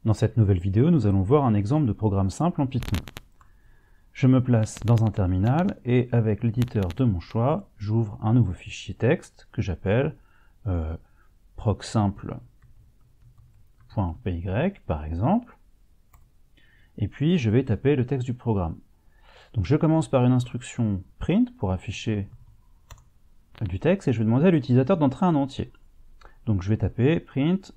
Dans cette nouvelle vidéo, nous allons voir un exemple de programme simple en Python. Je me place dans un terminal et avec l'éditeur de mon choix, j'ouvre un nouveau fichier texte que j'appelle procsimple.py par exemple. Et puis je vais taper le texte du programme. Donc je commence par une instruction print pour afficher du texte et je vais demander à l'utilisateur d'entrer un entier. Donc je vais taper print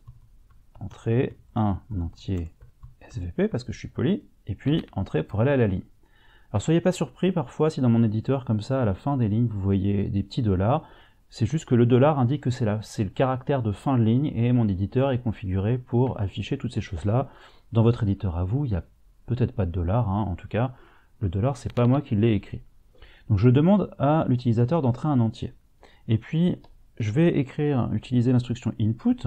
entrée un entier SVP parce que je suis poli, et puis entrée pour aller à la ligne. Alors soyez pas surpris parfois si dans mon éditeur comme ça à la fin des lignes vous voyez des petits dollars, c'est juste que le dollar indique que c'est le caractère de fin de ligne et mon éditeur est configuré pour afficher toutes ces choses là. Dans votre éditeur à vous, il n'y a peut-être pas de dollar, en tout cas le dollar c'est pas moi qui l'ai écrit. Donc je demande à l'utilisateur d'entrer un entier. Et puis je vais utiliser l'instruction input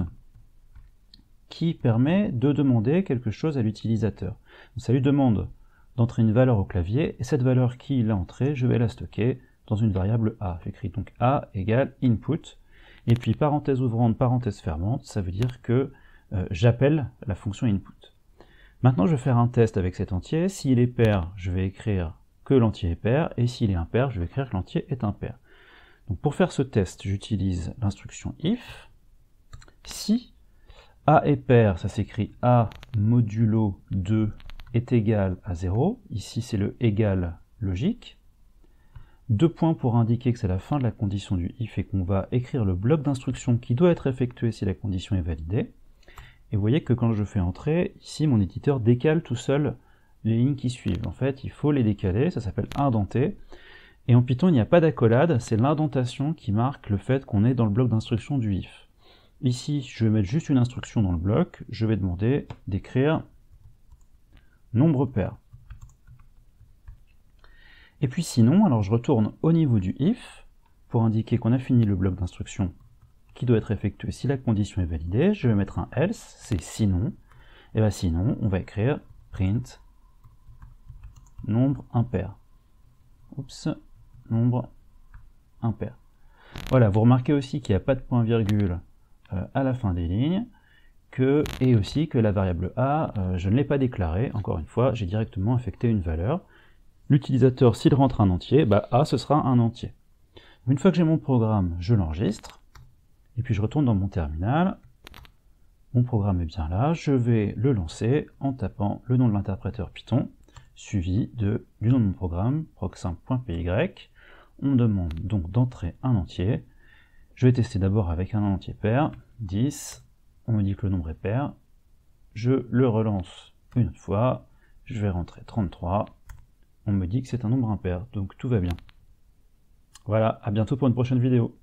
qui permet de demander quelque chose à l'utilisateur. Ça lui demande d'entrer une valeur au clavier, et cette valeur qu'il a entrée, je vais la stocker dans une variable a. J'écris donc a égale input, et puis parenthèse ouvrante, parenthèse fermante, ça veut dire que j'appelle la fonction input. Maintenant je vais faire un test avec cet entier. S'il est pair, je vais écrire que l'entier est pair, et s'il est impair, je vais écrire que l'entier est impair. Donc pour faire ce test, j'utilise l'instruction if. Si a est pair, ça s'écrit a modulo 2 est égal à 0. Ici, c'est le égal logique. 2 points pour indiquer que c'est la fin de la condition du if et qu'on va écrire le bloc d'instruction qui doit être effectué si la condition est validée. Et vous voyez que quand je fais entrer, ici, mon éditeur décale tout seul les lignes qui suivent. En fait, il faut les décaler, ça s'appelle indenter. Et en Python, il n'y a pas d'accolade, c'est l'indentation qui marque le fait qu'on est dans le bloc d'instruction du if. Ici, je vais mettre juste une instruction dans le bloc, je vais demander d'écrire nombre pair. Et puis sinon, alors je retourne au niveau du if, pour indiquer qu'on a fini le bloc d'instruction qui doit être effectué si la condition est validée, je vais mettre un else, c'est sinon, et bien sinon, on va écrire print nombre impair. Oups, nombre impair. Voilà, vous remarquez aussi qu'il n'y a pas de point-virgule à la fin des lignes, et aussi que la variable a, je ne l'ai pas déclarée, encore une fois, j'ai directement affecté une valeur. L'utilisateur, s'il rentre un entier, a, ce sera un entier. Une fois que j'ai mon programme, je l'enregistre, et puis je retourne dans mon terminal, mon programme est bien là, je vais le lancer en tapant le nom de l'interpréteur Python, suivi du nom de mon programme, procsimple.py. On me demande donc d'entrer un entier. Je vais tester d'abord avec un entier pair, 10, on me dit que le nombre est pair, je le relance une autre fois, je vais rentrer 33, on me dit que c'est un nombre impair, donc tout va bien. Voilà, à bientôt pour une prochaine vidéo.